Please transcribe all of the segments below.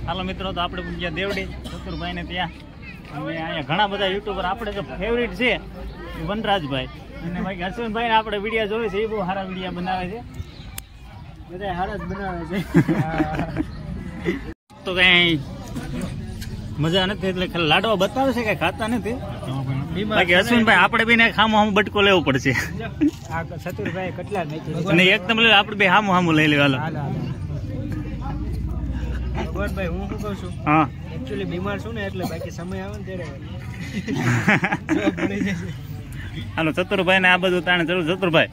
હાલો મિત્રો, તો આપણે ગયા દેવડી ચતુરભાઈ ને ત્યાં, અને અહીંયા ઘણા બધા યુટ્યુબર આપણે જો ફેવરિટ છે વનરાજભાઈ અને ભાઈ અશ્વિનભાઈ ને આપણે વિડીયો જોવે છે, એ બહુ સારા વિડીયો બનાવે છે, બધા સારા જ બનાવે છે. તો કઈ મજા નથી એટલે ખાલી લાડવા બતાવે છે, કઈ ખાતા નથી. બાકી અશ્વિનભાઈ આપણે બેને હામું હામું બટકો લેવો પડશે. ચતુરભાઈ કેટલા અને એકદમ આપણે બે હામું હામું લઈ લેવા. ભાઈ હું શું કહું છું, હા એકચ્યુઅલી બીમાર છું ને એટલે બાકી સમય આવે ને ત્યારે હાલો ચતુરભાઈ ને આ બધું તાણે જરૂર. ચતુરભાઈ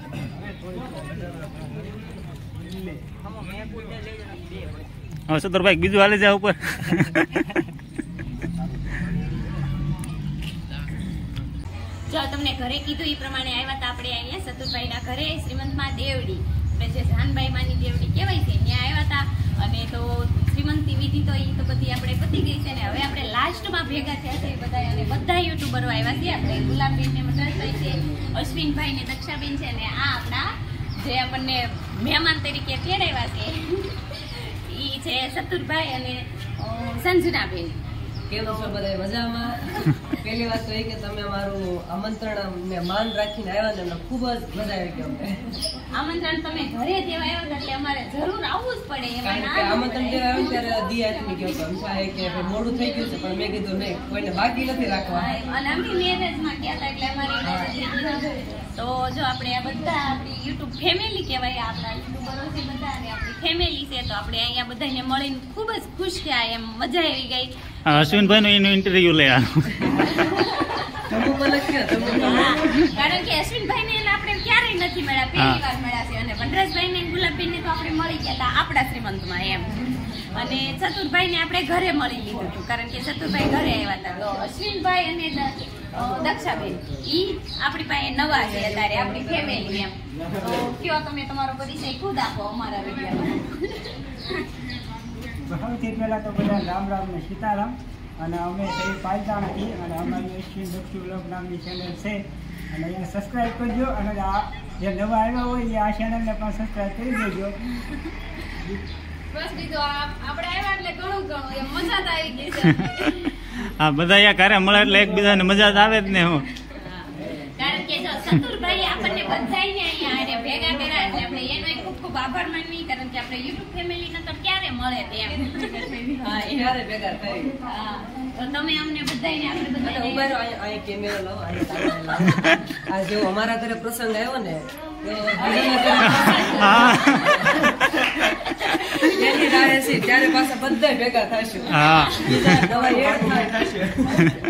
હવે ચતુરભાઈ બીજું હાલી જાય ઉપર. જો તમને ઘરે કીધું એ પ્રમાણે આવ્યા હતા આપણે અહીંયા ચતુરભાઈ ના ઘરે શ્રીમંતમાં દેવડી, જે જાનભાઈ માની દેવડી કહેવાય છે, ત્યાં આવ્યા હતા. અને તો શ્રીમંતી વિધિ તો એ તો બધી આપણે પતી ગઈ છે ને હવે આપણે લાસ્ટમાં ભેગા થયા છે બધા, અને બધા યુટ્યુબરો આવ્યા છે. આપણે ગુલાબબેન ને મદરભાઈ છે, અશ્વિનભાઈ ને દક્ષાબેન છે, અને આ આપણા જે આપણને મહેમાન તરીકે તેડાવ્યા છે એ છે ચતુરભાઈ અને સંજનાબેન. કેમ છો બધા? મજામાં? પહેલી વાત તો એ કે તમે અમારું આમંત્રણ ને માન રાખીને આવ્યા ને, અમને ખૂબ જ મજા આવી ગઈ. આમંત્રણ તમે ઘરે જેવા આવ્યા એટલે અમારે જરૂર આવવું જ પડે. કારણ કે આમંત્રણ જેવા આવ્યું ત્યારે દી આથમી ગયો હતો, કે મોડું થઈ ગયું છે, પણ મેં કીધું નહીં, કોઈને બાકી નથી રાખવા. અને અમે મેરેજમાં ગયા હતા એટલે અમારી તો જો આપણે આ બધા આપણી યુટ્યુબ ફેમિલી કહેવાય, આપણા યુટ્યુબરો છે બધા, અને આપણી ફેમિલી છે, તો આપણે અહીંયા બધાને મળીને ખૂબ જ ખુશ થયા, એમ મજા આવી ગઈ. અશ્વિનભાઈ નું એનું ઇન્ટરવ્યુ લે. કારણ કે અશ્વિનભાઈ ને આપણે ક્યારેય નથી મળ્યા, પહેલી વાર મળ્યા છે. અને વનરાજભાઈ ને ગુલાબબેન ને તો આપણે મળી ગયા હતા આપણા શ્રીમંતમાં એમ. અને ચતુરભાઈ ને આપણે ઘરે મળી લીધું હતું, કારણ કે ચતુરભાઈ ઘરે આવ્યા હતા. તો અશ્વિનભાઈ અને દક્ષાબેન ઈ આપણી પાસે નવા છે અત્યારે, આપણી ફેમિલી એમ. તો કયો તમે તમારો પરિચય ખુદ આપો અમારા વિડીયોમાં. સૌથી પહેલા તો બધા રામ રામ ને સીતારામ. અને અમે સહી પાલતાણાથી, અને અમારી અશ્વિન દક્ષુ બ્લોગ નામની ચેનલ છે, અને એને સબસ્ક્રાઈબ કરજો. અને આ જે નવા આવ્યા હોય એ આ ચેનલને પણ સબસ્ક્રાઈબ કરી દેજો. બસ બીજું આપણે આવ્યા એટલે ઘણું એમ મજા જ આવી ગઈ છે. હા બધા અહીંયા ઘરે મળે એટલે એકબીજાને મજા જ આવે જ ને. હું કારણ કે જો ચતુરભાઈ આપણને બધાને અહીંયા ભેગા કર્યા એટલે આપણે એનો ખૂબ ખૂબ આભાર માનવી, કારણ કે આપણે યુટ્યુબ ફેમિલી ને તો ક્યારે મળે તેમ. હા, ક્યારે ભેગા થઈ. હા, તો તમે અમને બધાને આપણે બધાને ઉભા રહો, અહીં કેમેરો લાવો, આ જેવો અમારા ઘરે પ્રસંગ આવ્યો ને ત્યારે પાછા બધા ભેગા થશું.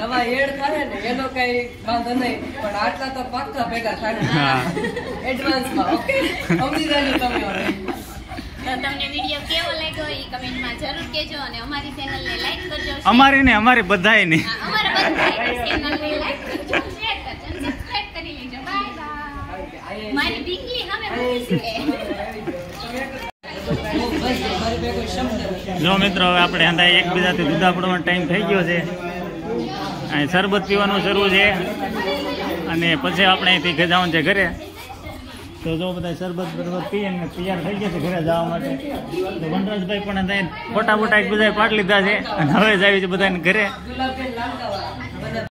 નવા એડ થાય ને એનો કઈ વાંધો નહીં, પણ આટલા તો પાક્કા ભેગા થાય એડવાન્સમાં. ઓકે, સમજી જાય તમે હવે. તો તમને વિડીયો કેવો લાગ્યો એ કમેન્ટમાં જરૂર કહેજો, અને અમારી ચેનલને લાઈક કરજો. અમારી ને અમારી બધાયની, અમારા બધાની ચેનલને લાઈક કરજો, શેર કરજો, સબસ્ક્રાઇબ કરી લેજો. Bye bye. મારી બીકલી હવે મૂકી છે. જો મિત્રો, હવે આપણે અંદર એકબીજાથી જુદા પડવાનો ટાઈમ થઈ ગયો છે. અહીં શરબત પીવાનું શરૂ છે, અને પછી આપણે અહીંથી જવાનું છે ઘરે. તો જો બધા શરબત બરબત પીએ ને તૈયાર થઈ ગયા છે ઘરે જવા માટે. તો વનરાજભાઈ પણ ફોટા એકબીજાએ પાડી લીધા છે, અને હવે જ આવી છે બધાને ઘરે. ગુલાબબેન લાલકાવા